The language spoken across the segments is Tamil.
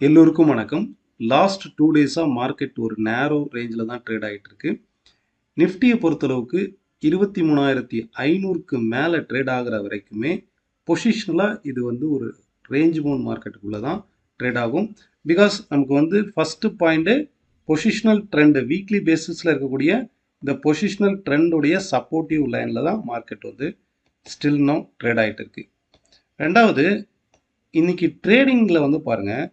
எல்லோருக்கும் வணக்கம். லாஸ்ட் 2 டேஸா மார்க்கெட் ஒரு நேரோ ரேஞ்சில தான் ட்ரேட் ஆயிட்டு இருக்கு. நிஃப்டியை பொறுத்தளவுக்கு 23,500க்கு மேலே ட்ரேட் ஆகிற வரைக்குமே பொசிஷனலாக இது ஒரு ரேஞ்ச் பவுண்ட் மார்க்கெட்டுக்குள்ளே தான் ட்ரேட் ஆகும். பிகாஸ் நமக்கு first point positional trend weekly பேசிஸில் இருக்கக்கூடிய இந்த பொசிஷனல் ட்ரெண்டுடைய சப்போர்ட்டிவ் லைனில் தான் மார்க்கெட் ஸ்டில் நோ ட்ரேட் ஆகிட்டு இருக்கு. ரெண்டாவது, இன்னைக்கு ட்ரேடிங்கில் பாருங்கள்,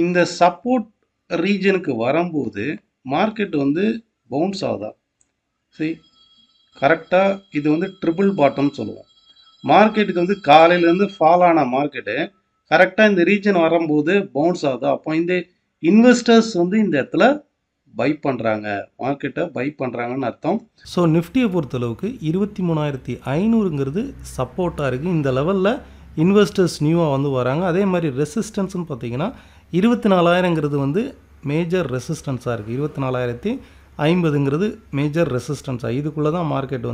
இந்த சப்போர்ட் ரீஜனுக்கு வரும்போது மார்க்கெட் பவுன்ஸ் ஆகுதா? சரி, கரெக்டாக இது ட்ரிபிள் பாட்டம் சொல்லுவோம். மார்க்கெட்டுக்கு காலையிலேருந்து ஃபால் ஆன மார்க்கெட்டு கரெக்டாக இந்த ரீஜன் வரும்போது பவுன்ஸ் ஆகுதா? அப்போ இந்த இன்வெஸ்டர்ஸ் இந்த இடத்துல பை பண்ணுறாங்க, மார்க்கெட்டை பை பண்ணுறாங்கன்னு அர்த்தம். ஸோ நிஃப்டியை பொறுத்தளவுக்கு 23,500ங்கிறது சப்போர்ட்டாக இருக்குது. இந்த லெவலில் இன்வெஸ்டர்ஸ் நியூவாக வராங்க. அதே மாதிரி ரெசிஸ்டன்ஸ்னு பார்த்தீங்கன்னா 24,000ங்கிறது மேஜர் ரெசிஸ்டன்ஸாக இருக்குது. 24,050ங்கிறது மேஜர் ரெசிஸ்டன்ஸாக, இதுக்குள்ளே தான் மார்க்கெட்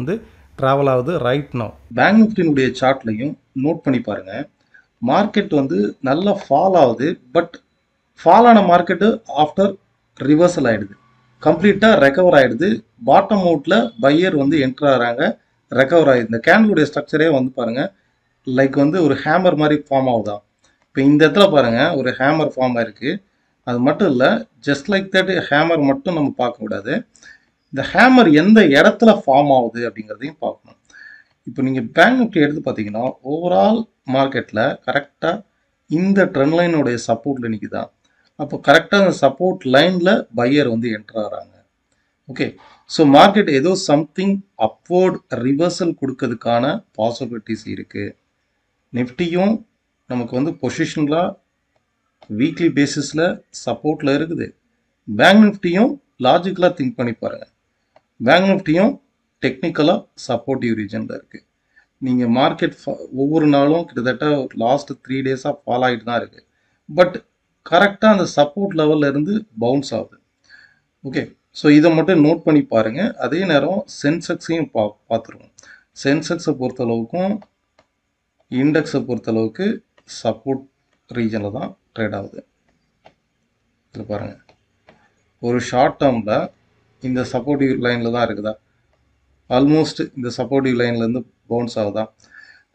ட்ராவல் ஆகுது ரைட் நோ. பேங்க் நிஃப்டினுடைய சார்ட்லையும் நோட் பண்ணி பாருங்கள், மார்க்கெட் நல்லா ஃபால் ஆகுது. பட் ஃபால் ஆன மார்க்கெட்டு ஆஃப்டர் ரிவர்சல் ஆகிடுது, கம்ப்ளீட்டாக ரெக்கவர் ஆகிடுது. பாட்டம் அவுட்டில் பையர் என்ட்ரு ஆகிறாங்க, ரெக்கவர் ஆகிடுது. இந்த கேண்டலுடைய ஸ்ட்ரக்சரே பாருங்கள், லைக் ஒரு ஹேமர் மாதிரி ஃபார்ம் ஆகுதான். இப்போ இந்த இடத்துல பாருங்கள், ஒரு ஹேமர் ஃபார்ம் ஆகிருக்கு. அது மட்டும் இல்லை, ஜஸ்ட் லைக் தட் ஹேமர் மட்டும் நம்ம பார்க்கக்கூடாது, இந்த ஹேமர் எந்த இடத்துல ஃபார்ம் ஆகுது அப்படிங்கிறதையும் பார்க்கணும். இப்போ நீங்கள் பேங்க் நிஃப்டி எடுத்து பார்த்தீங்கன்னா ஓவரால் மார்க்கெட்டில் கரெக்டாக இந்த ட்ரெண்ட் லைனுடைய சப்போர்ட்டில் நிற்குதான். அப்போ கரெக்டாக அந்த சப்போர்ட் லைனில் பையர் என்ட்ரு ஆகிறாங்க. ஓகே, ஸோ மார்க்கெட் ஏதோ சம்திங் அப்வர்ட் ரிவர்சல் கொடுக்கறதுக்கான பாசிபிலிட்டிஸ் இருக்குது. நிஃப்டியும் நமக்கு பொசிஷனலாக வீக்லி பேசிஸில் சப்போர்ட்டில் இருக்குது. பேங்க் நிஃப்டியும் லாஜிக்கலாக திங்க் பண்ணி பாருங்கள், பேங்க் நிஃப்டியும் டெக்னிக்கலாக சப்போர்ட்டிவ் ரீஜனில் இருக்குது. நீங்கள் மார்க்கெட் ஒவ்வொரு நாளும் கிட்டத்தட்ட லாஸ்ட் 3 டேஸாக ஃபால் ஆகிட்டு தான் இருக்குது. பட் கரெக்டாக அந்த சப்போர்ட் லெவலில் இருந்து பவுன்ஸ் ஆகுது. ஓகே, ஸோ இதை மட்டும் நோட் பண்ணி பாருங்கள். அதே நேரம் சென்செக்ஸையும் பார்த்துருவோம். சென்செக்ஸை பொறுத்தளவுக்கும் இண்டெக்ஸை பொறுத்தளவுக்கு சப்போர்ட் ரீஜனில் தான் ட்ரேட் ஆகுது. இது பாருங்கள், ஒரு ஷார்ட் டேர்மில் இந்த சப்போர்ட்டிவ் லைனில் தான் இருக்குதா, ஆல்மோஸ்ட் இந்த சப்போர்ட்டிவ் லைன்லேருந்து பவுன்ஸ் ஆகுதா.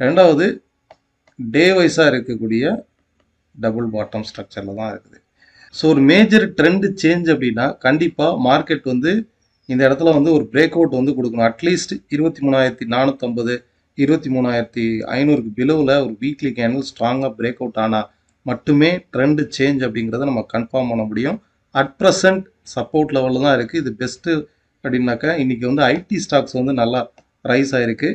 ரெண்டாவது, டே வைஸாக இருக்கக்கூடிய டபுள் பாட்டம் ஸ்ட்ரக்சரில் தான் இருக்குது. ஸோ ஒரு மேஜர் ட்ரெண்டு சேஞ்ச் அப்படின்னா கண்டிப்பாக மார்க்கெட் இந்த இடத்துல ஒரு பிரேக் அவுட் கொடுக்கணும். அட்லீஸ்ட் 23,450 23,500க்கு பிலோவில் ஒரு வீக்லி கேண்டில் ஸ்ட்ராங்காக பிரேக் அவுட் ஆனால் மட்டுமே ட்ரெண்டு சேஞ்ச் அப்படிங்கிறத நம்ம கன்ஃபார்ம் பண்ண முடியும். அட் ப்ரெசன்ட் சப்போர்ட் லெவலில் தான் இருக்குது. இது பெஸ்ட்டு அப்படின்னாக்கா இன்றைக்கி ஐடி ஸ்டாக்ஸ் நல்லா ரைஸ் ஆகிருக்கு.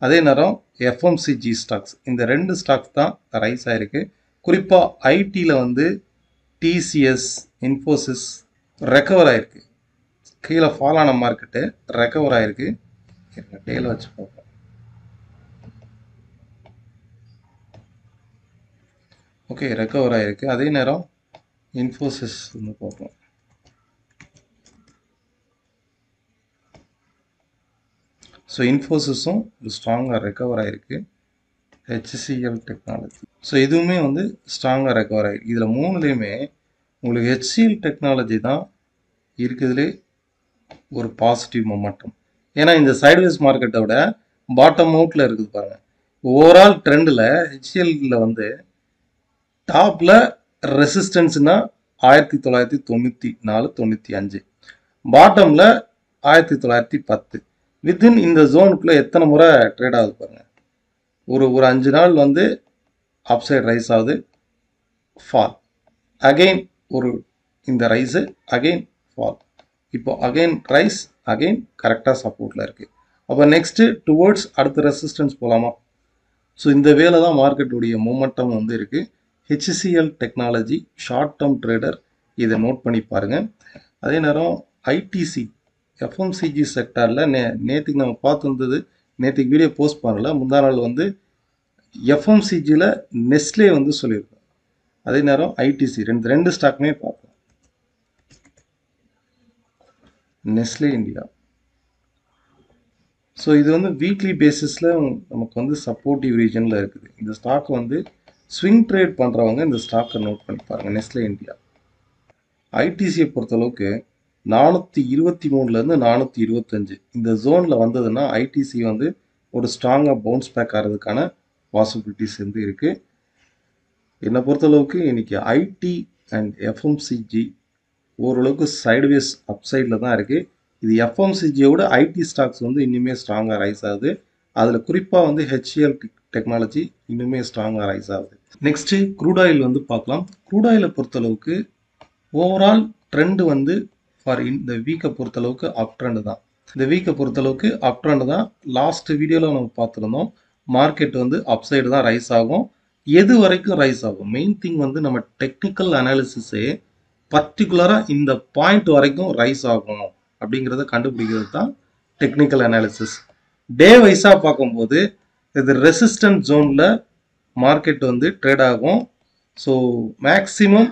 அதே நேரம் எஃப்எம்சிஜி ஸ்டாக்ஸ், இந்த 2 ஸ்டாக்ஸ் தான் ரைஸ் ஆகிருக்கு. குறிப்பாக ஐடியில் டிசிஎஸ், இன்ஃபோசிஸ் ரெக்கவர் ஆகிருக்கு. கீழே ஃபால் ஆன மார்க்கெட்டு ரெக்கவர் ஆகிருக்கு. டேல வச்சு பார்ப்போம். ஓகே, ரெக்கவர் ஆகிருக்கு. அதே நேரம் இன்ஃபோசிஸ் பார்ப்போம். ஸோ இன்ஃபோசிஸும் ஸ்ட்ராங்காக ரெக்கவர் ஆகிருக்கு. ஹெச்சிஎல் டெக்னாலஜி, ஸோ இதுவுமே ஸ்ட்ராங்காக ரெக்கவர் ஆகிருக்கு. இதில் 3லேயுமே உங்களுக்கு ஹெச்சிஎல் டெக்னாலஜி தான் இருக்குதுலே ஒரு பாசிட்டிவ் மொமெண்டம். ஏன்னா இந்த சைட்வேஸ் மார்க்கெட்டை விட பாட்டம் அவுட்டில் இருக்குது பாருங்கள். ஓவரால் ட்ரெண்டில் ஹெச்சிஎல்ல டாப்பில் ரெசிஸ்டன்ஸ்னா 1994-95, பாட்டமில் 1910. வித்தின் இந்த ஜோனுக்குள்ளே எத்தனை முறை ட்ரேட் ஆகுது பாருங்கள். ஒரு 5 நாள் அப்சைட் ரைஸ் ஆகுது, ஃபால், அகெயின் ஒரு இந்த ரைஸு, அகெயின் ஃபால், இப்போ அகெயின் ரைஸ், அகெயின் கரெக்டாக சப்போர்ட்டில் இருக்குது. அப்போ நெக்ஸ்ட்டு டுவோர்ட்ஸ் அடுத்த ரெசிஸ்டன்ஸ் போகலாமா? ஸோ இந்த வேலை தான் மார்க்கெட்டுடைய மூமெண்டம் இருக்குது. HCL technology short term trader, இதை நோட் பண்ணி பாருங்கள். அதே நேரம் ஐடிசி எஃப்எம்சிஜி செக்டாரில் நேற்றுக்கு நம்ம பார்த்துருந்தது, நேற்றுக்கு வீடியோ போஸ்ட் பண்ணல, முந்தா நாள் எஃப்எம்சிஜியில் நெஸ்லே சொல்லியிருக்கோம். அதே நேரம் ஐடிசி ரெண்டு ஸ்டாக்குமே பார்க்கலாம். நெஸ்லே இந்தியா, ஸோ இது வீக்லி பேசிஸில் நமக்கு சப்போர்ட்டிவ் ரீஜனில் இருக்குது. இந்த ஸ்டாக் ஸ்விங் ட்ரேட் பண்ணுறவங்க இந்த ஸ்டாக்கை நோட் பண்ணி பாருங்கள். நெஸ்லே இந்தியா ஐடிசியை பொறுத்தளவுக்கு 423லேருந்து 425 இந்த ஜோனில் வந்ததுன்னா ஐடிசி வந்து ஒரு ஸ்ட்ராங்காக பவுன்ஸ் பேக் ஆகிறதுக்கான பாசிபிலிட்டிஸ் வந்து இருக்குது. என்னை பொறுத்தளவுக்கு இன்றைக்கி ஐடி அண்ட் எஃப்எம்சிஜி ஓரளவுக்கு சைடுவேஸ் அப்சைடில் தான் இருக்குது. இது எஃப்எம்சிஜியோட ஐடி ஸ்டாக்ஸ் வந்து இன்னுமே ஸ்ட்ராங்காக ரைஸ் ஆகுது. அதில் குறிப்பாக வந்து ஹெச்ஏஎல் டெக்னாலஜி இன்னுமே ஸ்ட்ராங்காக ரைஸ் ஆகுது. நெக்ஸ்ட்டு க்ரூட் ஆயில் வந்து பார்க்கலாம். க்ரூட் ஆயிலை பொறுத்தளவுக்கு ஓவரால் ட்ரெண்டு வந்து ஃபார் இந்த வீக்கை பொறுத்தளவுக்கு அப் ட்ரெண்டு தான். இந்த வீக்கை பொறுத்தளவுக்கு அப் ட்ரெண்டு தான். லாஸ்ட் வீடியோவில் நம்ம பார்த்துருந்தோம் மார்க்கெட் வந்து அப் சைடு தான் ரைஸ் ஆகும். எது வரைக்கும் ரைஸ் ஆகும்? மெயின் திங் வந்து நம்ம டெக்னிக்கல் அனாலிசிஸே பர்டிகுலராக இந்த பாயிண்ட் வரைக்கும் ரைஸ் ஆகும் அப்படிங்கிறத கண்டுபிடிக்கிறது தான் டெக்னிக்கல் அனாலிசிஸ். டே வைஸாக பார்க்கும்போது இது ரெசிஸ்டன்ட் ஜோனில் மார்க்கெட் வந்து ட்ரேட் ஆகும். ஸோ மேக்ஸிமம்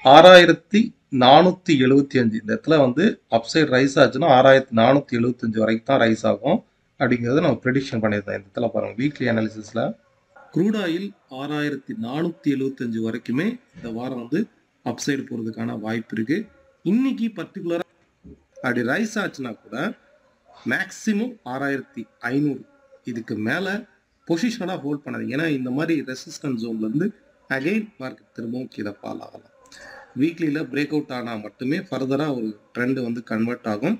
6475 இந்த இடத்துல வந்து அப்சைட் ரைஸ் ஆச்சுன்னா 6475 வரைக்கும் தான் ரைஸ் ஆகும் அப்படிங்கிறத நம்ம ப்ரெடிக்ஷன் பண்ணியிருந்தோம். இந்த இடத்துல பாருங்கள் வீக்லி அனாலிசிஸில் க்ரூட் ஆயில் 6475 வரைக்குமே இந்த வாரம் வந்து அப்சைடு போகிறதுக்கான வாய்ப்பு இருக்குது. இன்னைக்கு பர்டிகுலராக அப்படி ரைஸ் ஆச்சுன்னா கூட மேக்ஸிமம் 6500 இதுக்கு மேலே பொசிஷனாக ஹோல்ட் பண்ணாதீங்க. ஏன்னா இந்த மாதிரி ரெசிஸ்டன்ஸ் ஜோன்லேருந்து அகெயின் மார்க்கெட் திரும்பவும் கீழே ஃபால் ஆகலாம். வீக்லியில் பிரேக் அவுட் ஆனால் மட்டுமே ஃபர்தராக ஒரு ட்ரெண்டு வந்து கன்வெர்ட் ஆகும்.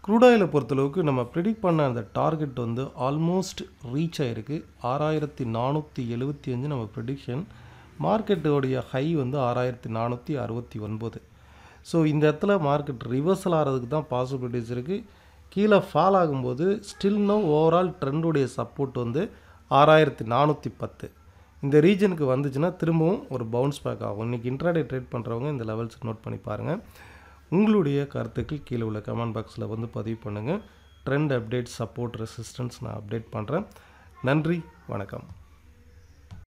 க்ரூட் ஆயிலை பொறுத்தளவுக்கு நம்ம ப்ரிடிக்ட் பண்ண அந்த டார்கெட் வந்து ஆல்மோஸ்ட் ரீச் ஆகிருக்கு. 6475 நம்ம ப்ரிடிக்ஷன். மார்க்கெட்டோடைய ஹை வந்து 6469. ஸோ இந்த இடத்துல மார்க்கெட் ரிவர்சல் ஆகிறதுக்கு தான் பாசிபிலிட்டிஸ் இருக்குது. கீழே ஃபால் ஆகும்போது ஸ்டில் நோ ஓவரால் ட்ரெண்டுடைய சப்போர்ட் வந்து 6410 இந்த ரீஜனுக்கு வந்துச்சுன்னா திரும்பவும் ஒரு பவுன்ஸ் பேக் ஆகும். இன்றைக்கி இன்ட்ராடே ட்ரேட் பண்ணுறவங்க இந்த லெவல்ஸ் நோட் பண்ணி பாருங்கள். உங்களுடைய கருத்துக்கள் கீழே உள்ள கமெண்ட் பாக்ஸில் வந்து பதிவு பண்ணுங்கள். ட்ரெண்ட் அப்டேட், சப்போர்ட், ரெசிஸ்டன்ஸ் நான் அப்டேட் பண்ணுறேன். நன்றி, வணக்கம்.